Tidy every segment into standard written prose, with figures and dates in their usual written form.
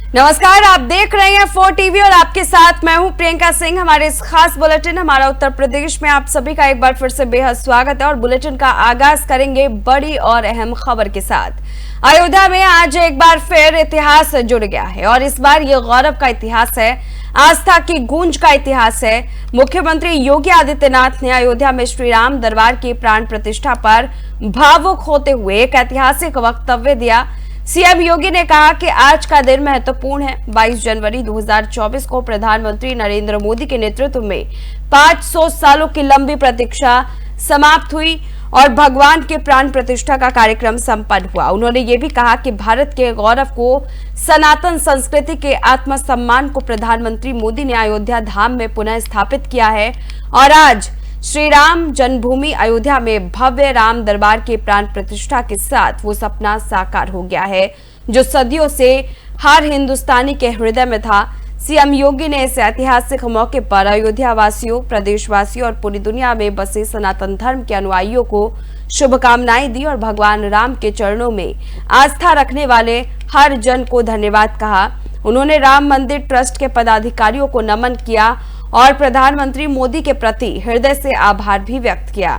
नमस्कार, आप देख रहे हैं 4 टीवी और आपके साथ मैं हूं प्रियंका सिंह। हमारे इस खास बुलेटिन हमारा उत्तर प्रदेश में आप सभी का एक बार फिर से बेहद स्वागत है और बुलेटिन का आगाज करेंगे बड़ी और अहम खबर के साथ। अयोध्या में आज एक बार फिर इतिहास जुड़ गया है और इस बार ये गौरव का इतिहास है, आस्था की गूंज का इतिहास है। मुख्यमंत्री योगी आदित्यनाथ ने अयोध्या में श्री राम दरबार की प्राण प्रतिष्ठा पर भावुक होते हुए एक ऐतिहासिक वक्तव्य दिया। सीएम योगी ने कहा कि आज का दिन महत्वपूर्ण है। 22 जनवरी 2024 को प्रधानमंत्री नरेंद्र मोदी के नेतृत्व में 500 सालों की लंबी प्रतीक्षा समाप्त हुई और भगवान के प्राण प्रतिष्ठा का कार्यक्रम संपन्न हुआ। उन्होंने ये भी कहा कि भारत के गौरव को, सनातन संस्कृति के आत्मसम्मान को प्रधानमंत्री मोदी ने अयोध्या धाम में पुनः स्थापित किया है और आज श्री राम जन्मभूमि अयोध्या में भव्य राम दरबार के प्राण प्रतिष्ठा के साथ वो सपना साकार हो गया है जो सदियों से हर हिंदुस्तानी के हृदय में था। सीएम योगी ने इस ऐतिहासिक मौके पर अयोध्या वासियों, प्रदेशवासियों और पूरी दुनिया में बसे सनातन धर्म के अनुयायियों को शुभकामनाएं दी और भगवान राम के चरणों में आस्था रखने वाले हर जन को धन्यवाद कहा। उन्होंने राम मंदिर ट्रस्ट के पदाधिकारियों को नमन किया और प्रधानमंत्री मोदी के प्रति हृदय से आभार भी व्यक्त किया।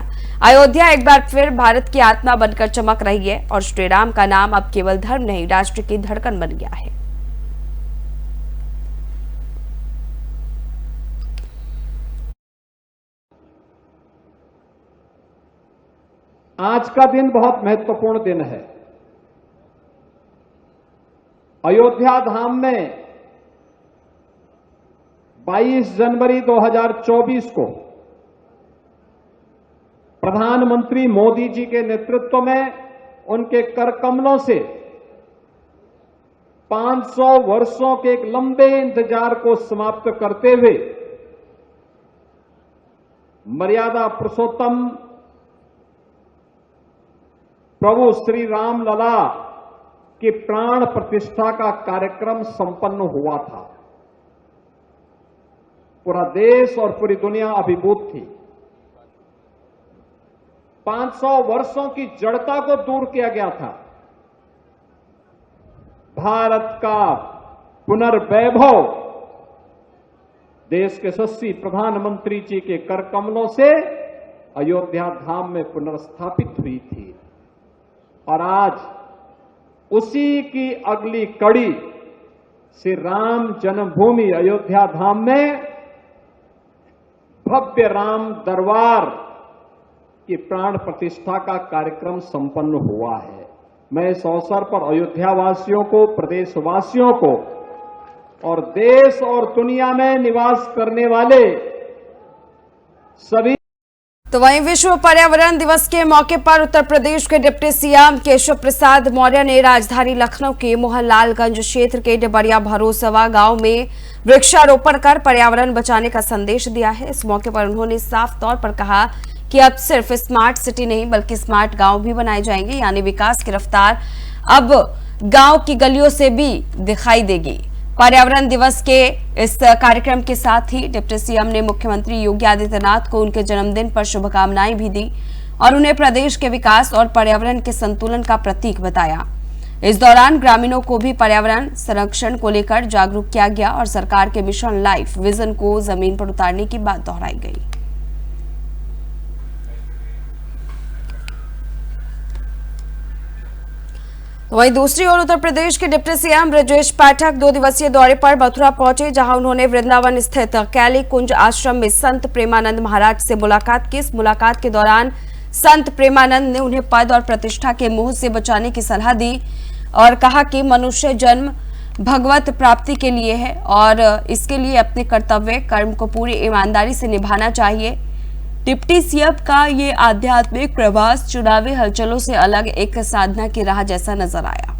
अयोध्या एक बार फिर भारत की आत्मा बनकर चमक रही है और श्री राम का नाम अब केवल धर्म नहीं, राष्ट्र की धड़कन बन गया है। आज का दिन बहुत महत्वपूर्ण दिन है। अयोध्या धाम में 22 जनवरी 2024 को प्रधानमंत्री मोदी जी के नेतृत्व में उनके कर कमलों से 500 वर्षों के एक लंबे इंतजार को समाप्त करते हुए मर्यादा पुरुषोत्तम प्रभु श्री राम लला की प्राण प्रतिष्ठा का कार्यक्रम संपन्न हुआ था। पूरा देश और पूरी दुनिया अभिभूत थी। 500 वर्षों की जड़ता को दूर किया गया था। भारत का पुनर्वैभव देश के यशस्वी प्रधानमंत्री जी के कर कमलों से अयोध्या धाम में पुनर्स्थापित हुई थी और आज उसी की अगली कड़ी श्री राम जन्मभूमि अयोध्या धाम में भव्य राम दरबार की प्राण प्रतिष्ठा का कार्यक्रम संपन्न हुआ है। मैं इस अवसर पर अयोध्या वासियों को, प्रदेशवासियों को और देश और दुनिया में निवास करने वाले सभी। तो वहीं विश्व पर्यावरण दिवस के मौके पर उत्तर प्रदेश के डिप्टी सीएम केशव प्रसाद मौर्य ने राजधानी लखनऊ के मोहनलालगंज क्षेत्र के डबरिया भरोसवा गांव में वृक्षारोपण कर पर्यावरण बचाने का संदेश दिया है। इस मौके पर उन्होंने साफ तौर पर कहा कि अब सिर्फ स्मार्ट सिटी नहीं बल्कि स्मार्ट गांव भी बनाए जाएंगे, यानी विकास की रफ्तार अब गांव की गलियों से भी दिखाई देगी। पर्यावरण दिवस के इस कार्यक्रम के साथ ही डिप्टी सीएम ने मुख्यमंत्री योगी आदित्यनाथ को उनके जन्मदिन पर शुभकामनाएं भी दी और उन्हें प्रदेश के विकास और पर्यावरण के संतुलन का प्रतीक बताया। इस दौरान ग्रामीणों को भी पर्यावरण संरक्षण को लेकर जागरूक किया गया और सरकार के मिशन लाइफ विजन को जमीन पर उतारने की बात दोहराई गई। तो वहीं दूसरी ओर उत्तर प्रदेश के डिप्टी सीएम ब्रजेश पाठक 2 दिवसीय दौरे पर मथुरा पहुंचे, जहां उन्होंने वृंदावन स्थित कैली कुंज आश्रम में संत प्रेमानंद महाराज से मुलाकात की। इस मुलाकात के दौरान संत प्रेमानंद ने उन्हें पद और प्रतिष्ठा के मोह से बचाने की सलाह दी और कहा कि मनुष्य जन्म भगवत प्राप्ति के लिए है और इसके लिए अपने कर्तव्य कर्म को पूरी ईमानदारी से निभाना चाहिए। डिप्टी सीएम का ये आध्यात्मिक प्रवास चुनावी हलचलों से अलग एक साधना की राह जैसा नजर आया।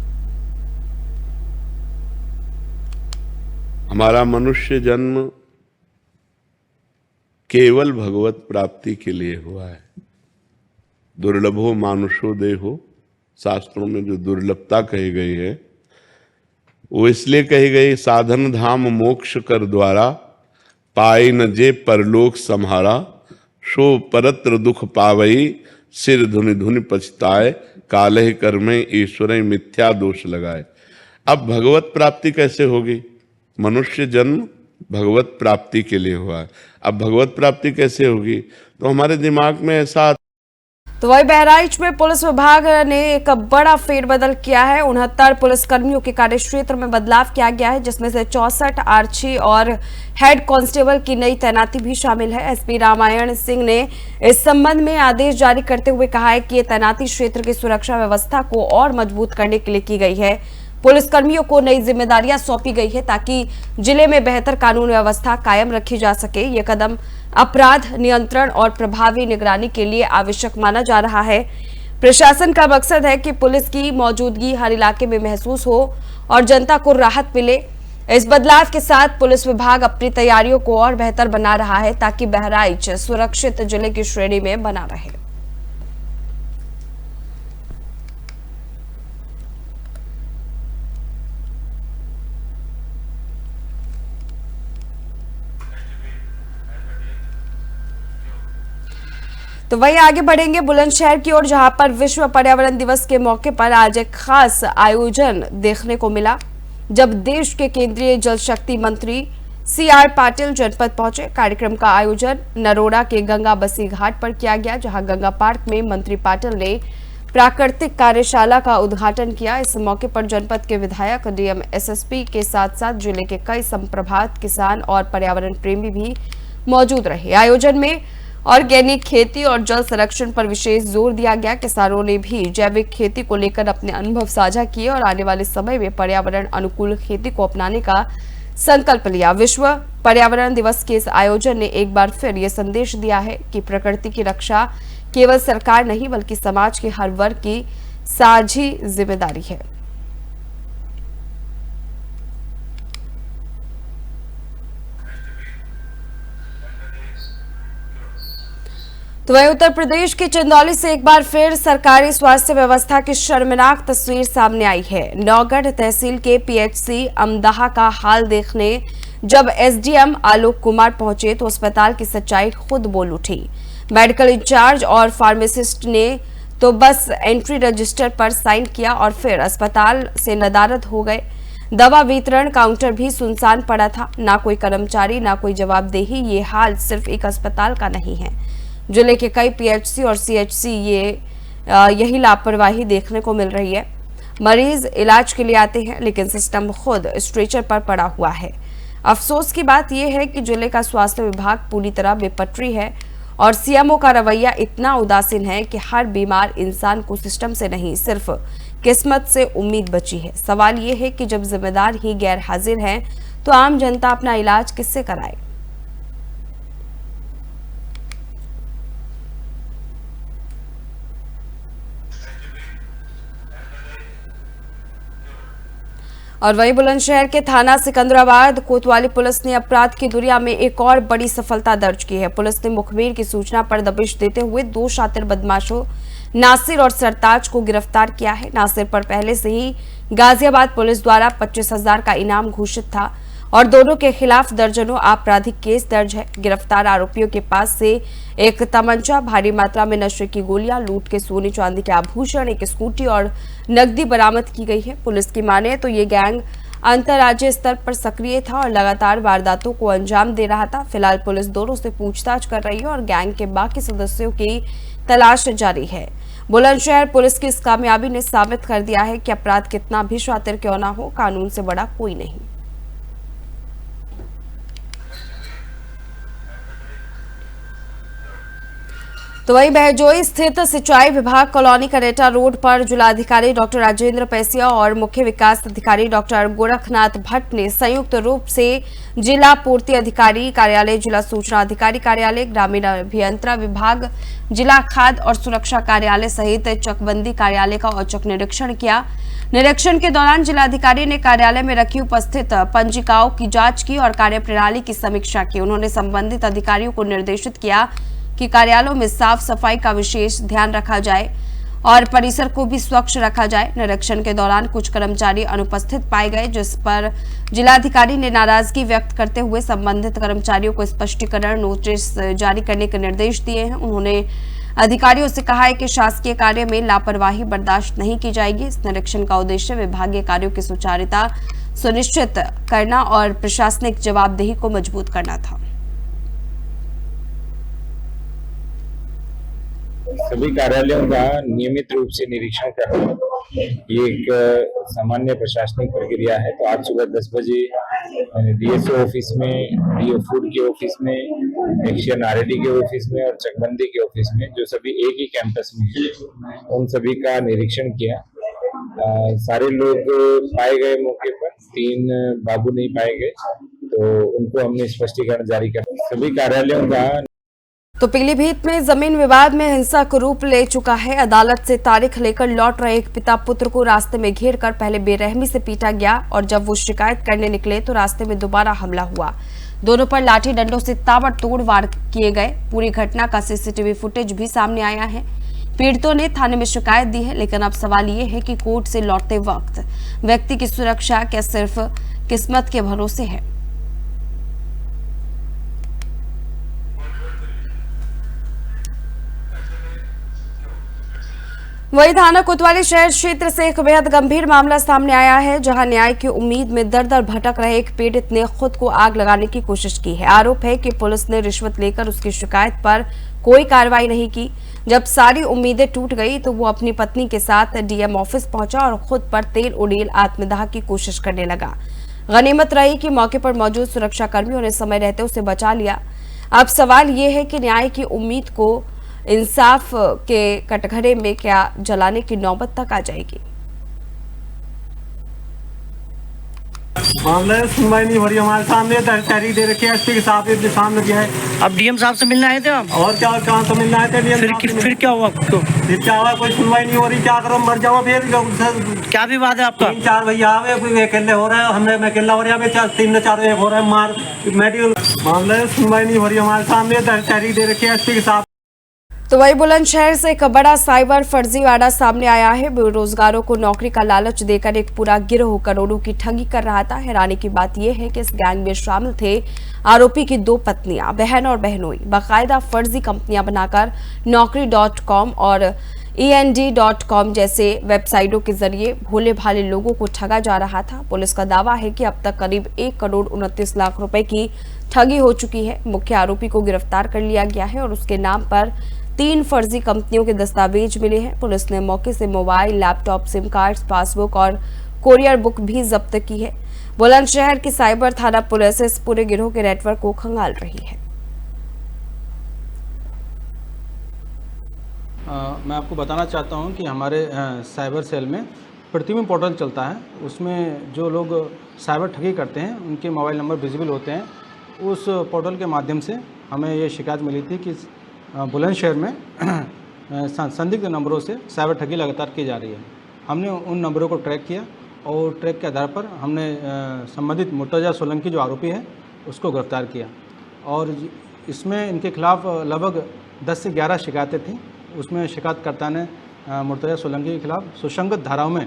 हमारा मनुष्य जन्म केवल भगवत प्राप्ति के लिए हुआ है। दुर्लभो मानुषो देहो, शास्त्रों में जो दुर्लभता कही गई है वो इसलिए कही गई, साधन धाम मोक्ष कर द्वारा पाए न जे परलोक सम्हारा, शो परत्र दुख पावई सिर धुनि धुनि पछताए, काले कर्मे ईश्वर मिथ्या दोष लगाए। अब भगवत प्राप्ति कैसे होगी? मनुष्य जन्म भगवत प्राप्ति के लिए हुआ है। अब भगवत प्राप्ति कैसे होगी? तो हमारे दिमाग में ऐसा। तो वही बहराइच में पुलिस विभाग ने एक बड़ा फेरबदल किया है। 69 पुलिस कर्मियों के कार्यक्षेत्र में बदलाव किया गया है, जिसमें से 64 आर्ची और हेड कांस्टेबल की नई तैनाती भी शामिल है। एसपी रामायण सिंह ने इस संबंध में आदेश जारी करते हुए कहा है कि ये तैनाती क्षेत्र की सुरक्षा व्यवस्था को और मजबूत करने के लिए की गई है। पुलिसकर्मियों को नई जिम्मेदारियां सौंपी गई है ताकि जिले में बेहतर कानून व्यवस्था कायम रखी जा सके। ये कदम अपराध नियंत्रण और प्रभावी निगरानी के लिए आवश्यक माना जा रहा है। प्रशासन का मकसद है कि पुलिस की मौजूदगी हर इलाके में महसूस हो और जनता को राहत मिले। इस बदलाव के साथ पुलिस विभाग अपनी तैयारियों को और बेहतर बना रहा है ताकि बहराइच सुरक्षित जिले की श्रेणी में बना रहे। तो वही आगे बढ़ेंगे बुलंदशहर की ओर, जहां पर विश्व पर्यावरण दिवस के मौके पर आज एक खास आयोजन देखने को मिला, जब देश के केंद्रीय जल शक्ति मंत्री CR पाटिल जनपद पहुंचे। कार्यक्रम का आयोजन नरोड़ा के गंगा बसी घाट पर किया गया, जहां गंगा पार्क में मंत्री पाटिल ने प्राकृतिक कार्यशाला का उद्घाटन किया। इस मौके पर जनपद के विधायक, DM, SSP के साथ साथ जिले के कई संप्रभात किसान और पर्यावरण प्रेमी भी मौजूद रहे। आयोजन में ऑर्गेनिक खेती और जल संरक्षण पर विशेष जोर दिया गया। किसानों ने भी जैविक खेती को लेकर अपने अनुभव साझा किए और आने वाले समय में पर्यावरण अनुकूल खेती को अपनाने का संकल्प लिया। विश्व पर्यावरण दिवस के इस आयोजन ने एक बार फिर ये संदेश दिया है कि प्रकृति की रक्षा केवल सरकार नहीं बल्कि समाज के हर वर्ग की साझी जिम्मेदारी है। तो वही उत्तर प्रदेश के चंदौली से एक बार फिर सरकारी स्वास्थ्य व्यवस्था की शर्मनाक तस्वीर सामने आई है। नौगढ़ तहसील के PHC अमदाहा का हाल देखने जब SDM आलोक कुमार पहुंचे तो अस्पताल की सच्चाई खुद बोल उठी। मेडिकल इंचार्ज और फार्मासिस्ट ने तो बस एंट्री रजिस्टर पर साइन किया और फिर अस्पताल से नदारद हो गए। दवा वितरण काउंटर भी सुनसान पड़ा था, ना कोई कर्मचारी ना कोई जवाबदेही। ये हाल सिर्फ एक अस्पताल का नहीं है, जिले के कई PHC और CHC यही लापरवाही देखने को मिल रही है। मरीज इलाज के लिए आते हैं लेकिन सिस्टम खुद स्ट्रेचर पर पड़ा हुआ है। अफसोस की बात यह है कि जिले का स्वास्थ्य विभाग पूरी तरह बेपटरी है और CMO का रवैया इतना उदासीन है कि हर बीमार इंसान को सिस्टम से नहीं सिर्फ किस्मत से उम्मीद बची है। सवाल ये है कि जब जिम्मेदार ही गैर हाजिर हैं तो आम जनता अपना इलाज किससे कराए। और वही बुलंदशहर के थाना सिकंदराबाद कोतवाली पुलिस ने अपराध की दुनिया में एक और बड़ी सफलता दर्ज की है। पुलिस ने मुखबिर की सूचना पर दबिश देते हुए 2 शातिर बदमाशों नासिर और सरताज को गिरफ्तार किया है। नासिर पर पहले से ही गाजियाबाद पुलिस द्वारा 25,000 का इनाम घोषित था और दोनों के खिलाफ दर्जनों आपराधिक केस दर्ज है। गिरफ्तार आरोपियों के पास से एक तमंचा, भारी मात्रा में नशे की गोलियां, लूट के सोने चांदी के आभूषण, एक स्कूटी और नकदी बरामद की गई है। पुलिस की माने तो ये गैंग अंतर्राज्यीय स्तर पर सक्रिय था और लगातार वारदातों को अंजाम दे रहा था। फिलहाल पुलिस दोनों से पूछताछ कर रही है और गैंग के बाकी सदस्यों की तलाश जारी है। बुलंदशहर पुलिस की इस कामयाबी ने साबित कर दिया है कि अपराध कितना भी शातिर क्यों ना हो, कानून से बड़ा कोई नहीं। तो वहीं बहजोई स्थित सिंचाई विभाग कॉलोनी करेटा रोड पर जिलाधिकारी डॉक्टर राजेंद्र पैसिया और मुख्य विकास अधिकारी डॉक्टर गोरखनाथ भट्ट ने संयुक्त रूप से जिला पूर्ति अधिकारी कार्यालय, जिला सूचना अधिकारी कार्यालय, ग्रामीण अभियंत्रण विभाग, जिला खाद्य और सुरक्षा कार्यालय सहित चकबंदी कार्यालय का औचक निरीक्षण किया। निरीक्षण के दौरान जिलाधिकारी ने कार्यालय में रखी उपस्थित पंजिकाओं की जांच की और कार्यप्रणाली की समीक्षा की। उन्होंने संबंधित अधिकारियों को निर्देशित किया कि कार्यालयों में साफ सफाई का विशेष ध्यान रखा जाए और परिसर को भी स्वच्छ रखा जाए। निरीक्षण के दौरान कुछ कर्मचारी अनुपस्थित पाए गए, जिस पर जिलाधिकारी ने नाराजगी व्यक्त करते हुए संबंधित कर्मचारियों को स्पष्टीकरण नोटिस जारी करने के निर्देश दिए हैं। उन्होंने अधिकारियों से कहा है कि शासकीय कार्य में लापरवाही बर्दाश्त नहीं की जाएगी। इस निरीक्षण का उद्देश्य विभागीय कार्यों की सुचारुता सुनिश्चित करना और प्रशासनिक जवाबदेही को मजबूत करना था। सभी कार्यालयों का नियमित रूप से निरीक्षण करना ये एक सामान्य प्रशासनिक प्रक्रिया है। तो आज सुबह 10 बजे डीएसओ ऑफिस में, डीओ फूड के ऑफिस में, एक्शन आरएडी के ऑफिस में और चकबंदी के ऑफिस में, जो सभी एक ही कैंपस में है, उन सभी का निरीक्षण किया। सारे लोग पाए गए मौके पर, 3 बाबू नहीं पाए गए, तो उनको हमने स्पष्टीकरण जारी कर। सभी कार्यालयों का तो पीलीभीत में जमीन विवाद में हिंसक रूप ले चुका है। अदालत से तारीख लेकर लौट रहे एक पिता पुत्र को रास्ते में घेरकर पहले बेरहमी से पीटा गया और जब वो शिकायत करने निकले तो रास्ते में दोबारा हमला हुआ। दोनों पर लाठी डंडों से ताबड़तोड़ वार किए गए। पूरी घटना का सीसीटीवी फुटेज भी सामने आया है। पीड़ितों ने थाने में शिकायत दी है, लेकिन अब सवाल ये है कि कोर्ट से लौटते वक्त व्यक्ति की सुरक्षा क्या सिर्फ किस्मत के भरोसे है। वही थाना कोतवाली शहर क्षेत्र से एक बेहद गंभीर मामला सामने आया है, जहां न्याय की उम्मीद में दर दर भटक रहे एक पीड़ित ने खुद को आग लगाने की कोशिश की है। आरोप है कि पुलिस ने रिश्वत लेकर उसकी शिकायत पर कोई कार्रवाई नहीं की। जब सारी उम्मीदें टूट गई तो वो अपनी पत्नी के साथ डीएम ऑफिस पहुंचा और खुद पर तेल उड़ेल आत्मदाह की कोशिश करने लगा। गनीमत रही कि मौके पर मौजूद सुरक्षाकर्मियों ने समय रहते उसे बचा लिया। अब सवाल ये है कि न्याय की उम्मीद को इंसाफ के कटघरे में क्या जलाने की नौबत तक आ जाएगी। मामले सुनवाई नहीं हो रही, हमारे सामने तहरीर दे रखी है, एसपी के साथ भी सामने दिया है। अब डीएम साहब से मिलने आए थे आप? और क्या, कहाँ से मिलना आए थे? फिर क्या हुआ आपको? फिर क्या हुआ? कोई सुनवाई नहीं हो रही, क्या करो, मर जाओ फिर। क्या विवाद है आपका? 3-4 भैया आवे, कोई अकेले हो रहा है, हमने मैं अकेला हो रहा है, 3-4 एक हो रहा है मार मेडिकल। मामले सुनवाई नहीं हो रही, हमारे सामने तहरीर दे रखी है, एसपी के साथ। तो वही बुलंदशहर से एक बड़ा साइबर फर्जीवाड़ा सामने आया है। बेरोजगारों को नौकरी का लालच देकर एक पूरा गिरोह करोड़ों की ठगी कर रहा था। हैरानी की बात यह है कि इस गैंग में शामिल थे आरोपी की 2 पत्नियां, बहन और बहनोई। बाकायदा फर्जी कंपनियां बनाकर Naukri.com और END.com जैसे वेबसाइटों के जरिए भोले भाले लोगों को ठगा जा रहा था। पुलिस का दावा है कि अब तक करीब 1 करोड़ 29 लाख रुपए की ठगी हो चुकी है। मुख्य आरोपी को गिरफ्तार कर लिया गया है और उसके नाम पर 3 फर्जी कंपनियों के दस्तावेज मिले हैं। पुलिस ने मौके से mobile, laptop, SIM card, passbook और कोरियर बुक भी जब्त की है। बुलंदशहर की साइबर थाना पुलिस इस पूरे गिरोह के नेटवर्क को खंगाल रही है। मैं आपको बताना चाहता हूं कि हमारे साइबर सेल में प्रतिबिंब पोर्टल चलता है। उसमें जो लोग साइबर ठगी करते हैं उनके मोबाइल नंबर विजिबल होते हैं। उस पोर्टल के माध्यम से हमें ये शिकायत मिली थी कि बुलंदशहर में संदिग्ध नंबरों से साइबर ठगी लगातार की जा रही है। हमने उन नंबरों को ट्रैक किया और ट्रैक के आधार पर हमने संबंधित मुर्तजा सोलंकी जो आरोपी है उसको गिरफ्तार किया। और इसमें इनके खिलाफ लगभग 10 से 11 शिकायतें थीं। उसमें शिकायतकर्ता ने मुर्तजा सोलंकी के खिलाफ सुसंगत धाराओं में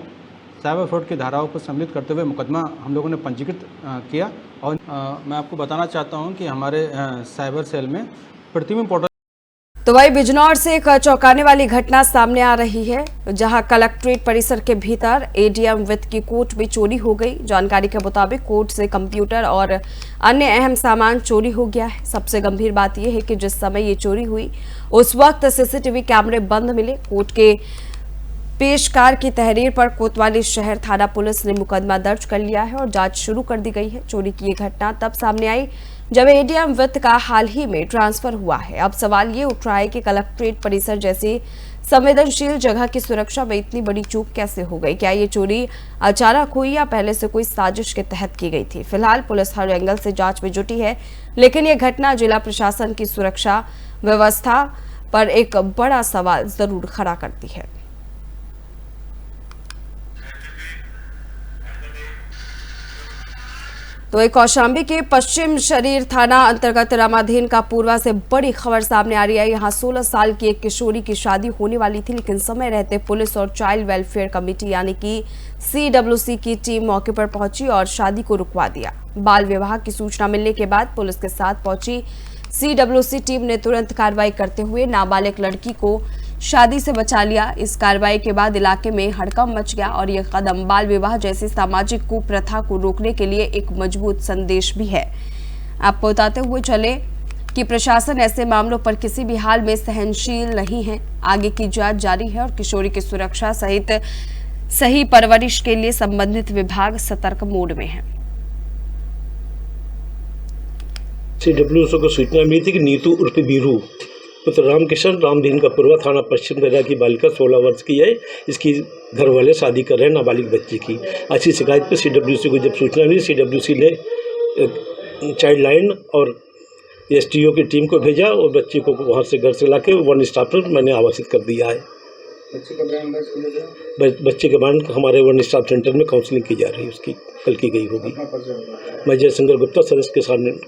साइबर फ्रॉड की धाराओं को सम्मिलित करते हुए मुकदमा हम लोगों ने पंजीकृत किया। और मैं आपको बताना चाहता हूं कि हमारे साइबर सेल में प्रतिबिंब पोर्टल। तो वही बिजनौर से एक चौंकाने वाली घटना सामने आ रही है, जहां कलेक्ट्रेट परिसर के भीतर एडीएम वित्त की कोर्ट में चोरी हो गई। जानकारी के मुताबिक कोर्ट से कंप्यूटर और अन्य अहम सामान चोरी हो गया है। सबसे गंभीर बात यह है कि जिस समय ये चोरी हुई उस वक्त सीसीटीवी कैमरे बंद मिले। कोर्ट के पेशकार की तहरीर पर कोतवाली शहर थाना पुलिस ने मुकदमा दर्ज कर लिया है और जांच शुरू कर दी गई है। चोरी की ये घटना तब सामने आई जब एडीएम वित्त का हाल ही में ट्रांसफर हुआ है। अब सवाल ये उठ रहा है कि कलेक्ट्रेट परिसर जैसी संवेदनशील जगह की सुरक्षा में इतनी बड़ी चूक कैसे हो गई? क्या ये चोरी अचानक हुई या पहले से कोई साजिश के तहत की गई थी? फिलहाल पुलिस हर एंगल से जांच में जुटी है, लेकिन ये घटना जिला प्रशासन की सुरक्षा व्यवस्था पर एक बड़ा सवाल जरूर खड़ा करती है। तो एक कौशाम्बी के पश्चिम शरीर थाना अंतर्गत रामाधीन का पूर्वा से बड़ी खबर सामने आ रही है। यहाँ 16 साल की एक किशोरी की शादी होने वाली थी, लेकिन समय रहते पुलिस और चाइल्ड वेलफेयर कमेटी यानी कि CWC की टीम मौके पर पहुंची और शादी को रुकवा दिया। बाल विवाह की सूचना मिलने के बाद पुलिस के साथ पहुंची सीडब्ल्यूसी टीम ने तुरंत कार्रवाई करते हुए नाबालिग लड़की को शादी से बचा लिया। इस कार्रवाई के बाद इलाके में हड़कंप मच गया और यह कदम बाल विवाह जैसी सामाजिक कुप्रथा को रोकने के लिए एक मजबूत संदेश भी है। आपको बताते हुए चले कि प्रशासन ऐसे मामलों पर किसी भी हाल में सहनशील नहीं है। आगे की जांच जारी है और किशोरी की सुरक्षा सहित सही परवरिश के लिए संबंधित विभाग सतर्क मोड में है। सीडब्ल्यूसी को सूचना मिली थी कि नीतू उर्फ बीरू पुत्र रामकिशन रामदीन का पूर्वा थाना पश्चिम दर्रा की बालिका 16 वर्ष की है। इसकी घर वाले शादी कर रहे हैं नाबालिग बच्ची की। अच्छी शिकायत पर सीडब्ल्यूसी को जब सूचना मिली, सीडब्ल्यूसी ने चाइल्ड लाइन और एसटीओ की टीम को भेजा और बच्ची को वहाँ से घर से लाके वन स्टॉप पर मैंने आवासित कर दिया है। बच्चे के बाद हमारे वन स्टॉप सेंटर में काउंसलिंग की जा रही है, उसकी कल की गई होगी। मैं जयशंकर गुप्ता, सदस्य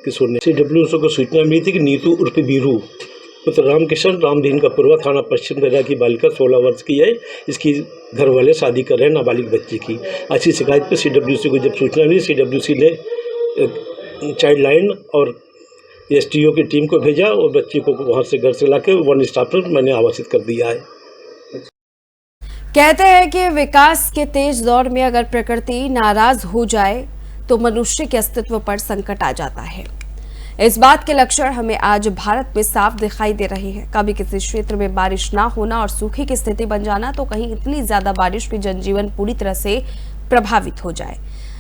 किशोर ने। सीडब्ल्यूसी को सूचना मिली थी कि नीतू उर्फ बीरू पुत्र रामकिशन रामदीन का पूर्वा थाना पश्चिम दर्रा की बालिका 16 वर्ष की है। इसकी घर वाले शादी कर रहे हैं नाबालिग बच्ची की। अच्छी शिकायत पर सीडब्ल्यूसी को जब सूचना मिली, सीडब्ल्यूसी ने चाइल्ड लाइन और एसटीओ की टीम को भेजा और बच्ची को वहाँ से घर से लाके वन स्टॉप पर मैंने आवासित कर दिया है। कहते हैं कि विकास के तेज दौर में अगर प्रकृति नाराज हो जाए तो मनुष्य के अस्तित्व पर संकट आ जाता है। इस बात के लक्षण हमें आज भारत में साफ दिखाई दे रहे हैं। कभी किसी क्षेत्र में बारिश ना होना और सूखे की स्थिति बन जाना, तो कहीं इतनी ज्यादा बारिश की जनजीवन पूरी तरह से प्रभावित हो जाए।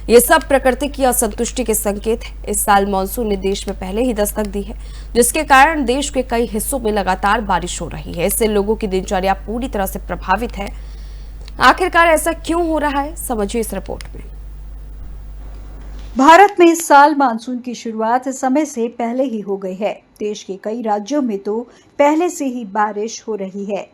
ये सब प्रकृति की असंतुष्टि के संकेत है। इस साल मानसून ने देश में पहले ही दस्तक दी है, जिसके कारण देश के कई हिस्सों में लगातार बारिश हो रही है। इससे लोगों की दिनचर्या पूरी तरह से प्रभावित है। आखिरकार ऐसा क्यों हो रहा है, समझिए इस रिपोर्ट में। भारत में इस साल मानसून की शुरुआत समय से पहले ही हो गई है। देश के कई राज्यों में तो पहले से ही बारिश हो रही है।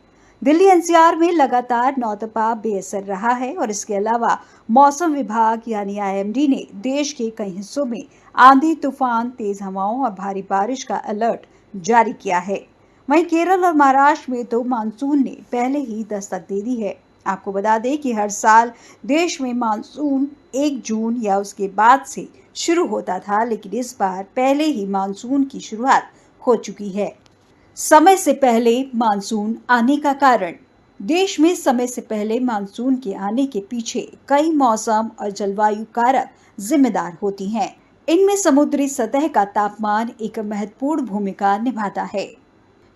दिल्ली एनसीआर में लगातार नौतपा बेअसर रहा है और इसके अलावा मौसम विभाग यानी आईएमडी ने देश के कई हिस्सों में आंधी, तूफान, तेज हवाओं और भारी बारिश का अलर्ट जारी किया है। वहीं केरल और महाराष्ट्र में तो मानसून ने पहले ही दस्तक दे दी है। आपको बता दें कि हर साल देश में मानसून 1 जून या उसके बाद से शुरू होता था, लेकिन इस बार पहले ही मानसून की शुरुआत हो चुकी है। समय से पहले मानसून आने का कारण। देश में समय से पहले मानसून के आने के पीछे कई मौसम और जलवायु कारक जिम्मेदार होती हैं। इनमें समुद्री सतह का तापमान एक महत्वपूर्ण भूमिका निभाता है,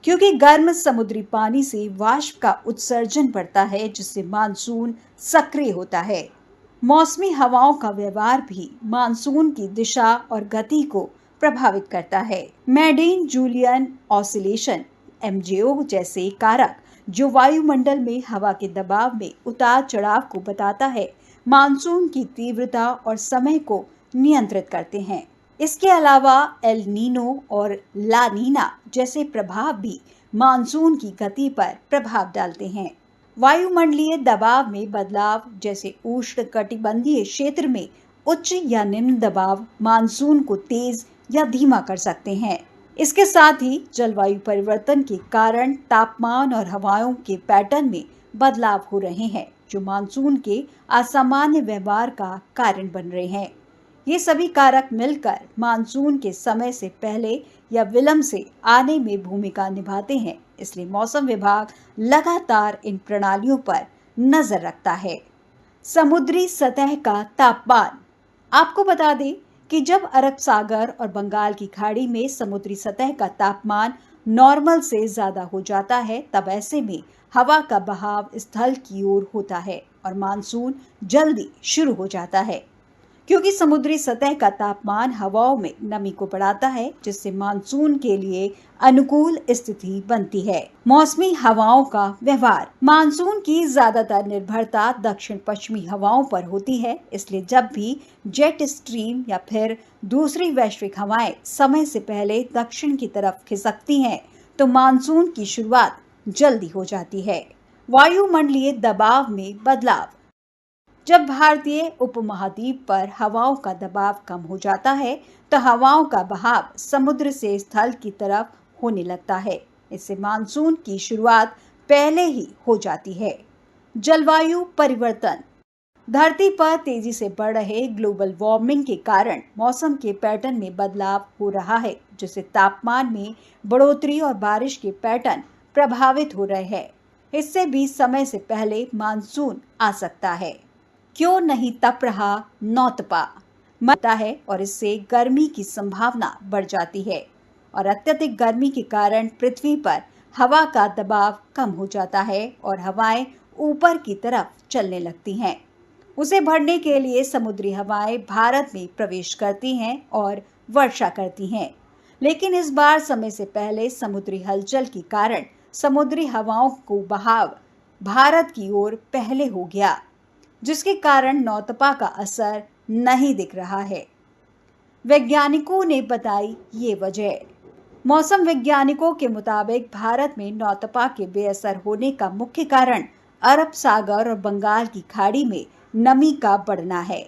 क्योंकि गर्म समुद्री पानी से वाष्प का उत्सर्जन बढ़ता है, जिससे मानसून सक्रिय होता है। मौसमी हवाओं का व्यवहार भी मानसून की दिशा और गति को प्रभावित करता है। मैडीन जूलियन ऑसिलेशन (MJO) जैसे कारक जो वायुमंडल में हवा के दबाव में उतार चढ़ाव को बताता है, मानसून की तीव्रता और समय को नियंत्रित करते हैं। इसके अलावा एल नीनो और ला नीना जैसे प्रभाव भी मानसून की गति पर प्रभाव डालते हैं। वायुमंडलीय दबाव में बदलाव जैसे उष्णकटिबंधीय क्षेत्र में उच्च या निम्न दबाव मानसून को तेज या धीमा कर सकते हैं। इसके साथ ही जलवायु परिवर्तन के कारण तापमान और हवाओं के पैटर्न में बदलाव हो रहे हैं, जो मानसून के असामान्य व्यवहार का कारण बन रहे हैं। ये सभी कारक मिलकर मानसून के समय से पहले या विलंब से आने में भूमिका निभाते हैं। इसलिए मौसम विभाग लगातार इन प्रणालियों पर नजर रखता है। समुद्री सतह का तापमान। आपको बता दें कि जब अरब सागर और बंगाल की खाड़ी में समुद्री सतह का तापमान नॉर्मल से ज्यादा हो जाता है, तब ऐसे में हवा का बहाव स्थल की ओर होता है और मानसून जल्दी शुरू हो जाता है, क्योंकि समुद्री सतह का तापमान हवाओं में नमी को बढ़ाता है, जिससे मानसून के लिए अनुकूल स्थिति बनती है। मौसमी हवाओं का व्यवहार। मानसून की ज्यादातर निर्भरता दक्षिण पश्चिमी हवाओं पर होती है, इसलिए जब भी जेट स्ट्रीम या फिर दूसरी वैश्विक हवाएं समय से पहले दक्षिण की तरफ खिसकती हैं, तो मानसून की शुरुआत जल्दी हो जाती है। वायुमंडलीय दबाव में बदलाव। जब भारतीय उपमहाद्वीप पर हवाओं का दबाव कम हो जाता है, तो हवाओं का बहाव समुद्र से स्थल की तरफ होने लगता है। इससे मानसून की शुरुआत पहले ही हो जाती है। जलवायु परिवर्तन। धरती पर तेजी से बढ़ रहे ग्लोबल वार्मिंग के कारण मौसम के पैटर्न में बदलाव हो रहा है, जिससे तापमान में बढ़ोतरी और बारिश के पैटर्न प्रभावित हो रहे हैं। इससे भी समय से पहले मानसून आ सकता है। क्यों नहीं तप रहा नौतपा मरता है और इससे गर्मी की संभावना बढ़ जाती है और अत्यधिक गर्मी के कारण पृथ्वी पर हवा का दबाव कम हो जाता है और हवाएं ऊपर की तरफ चलने लगती हैं। उसे भरने के लिए समुद्री हवाएं भारत में प्रवेश करती हैं और वर्षा करती हैं, लेकिन इस बार समय से पहले समुद्री हलचल के कारण समुद्री हवाओं को बहाव भारत की ओर पहले हो गया, जिसके कारण नौतपा का असर नहीं दिख रहा है। वैज्ञानिकों ने बताई ये वजह। मौसम वैज्ञानिकों के मुताबिक भारत में नौतपा के बेअसर होने का मुख्य कारण अरब सागर और बंगाल की खाड़ी में नमी का बढ़ना है।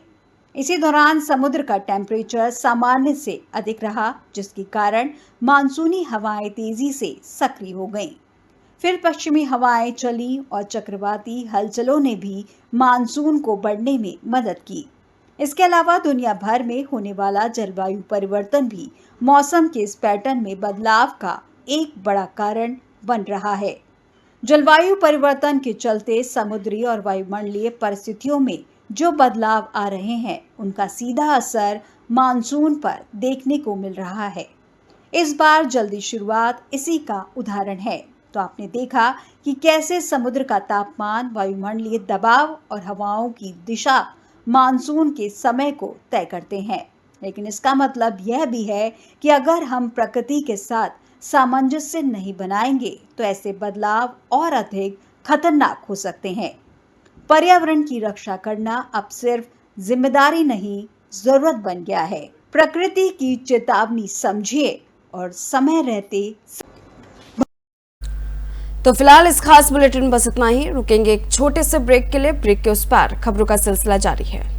इसी दौरान समुद्र का टेम्परेचर सामान्य से अधिक रहा, जिसके कारण मानसूनी हवाएं तेजी से सक्रिय हो गईं। फिर पश्चिमी हवाएं चली और चक्रवाती हलचलों ने भी मानसून को बढ़ने में मदद की। इसके अलावा दुनिया भर में होने वाला जलवायु परिवर्तन भी मौसम के इस पैटर्न में बदलाव का एक बड़ा कारण बन रहा है। जलवायु परिवर्तन के चलते समुद्री और वायुमंडलीय परिस्थितियों में जो बदलाव आ रहे हैं, उनका सीधा असर मानसून पर देखने को मिल रहा है। इस बार जल्दी शुरुआत इसी का उदाहरण है। तो आपने देखा कि कैसे समुद्र का तापमान, वायुमंडलीय दबाव और हवाओं की दिशा मानसून के समय को तय करते हैं। लेकिन इसका मतलब यह भी है कि अगर हम प्रकृति के साथ सामंजस्य नहीं बनाएंगे तो ऐसे बदलाव और अधिक खतरनाक हो सकते हैं। पर्यावरण की रक्षा करना अब सिर्फ जिम्मेदारी नहीं, जरूरत बन गया है। प्रकृति की चेतावनी समझिए और समय रहते। तो फिलहाल इस खास बुलेटिन बस इतना ही। रुकेंगे एक छोटे से ब्रेक के लिए। ब्रेक के उस पार खबरों का सिलसिला जारी है।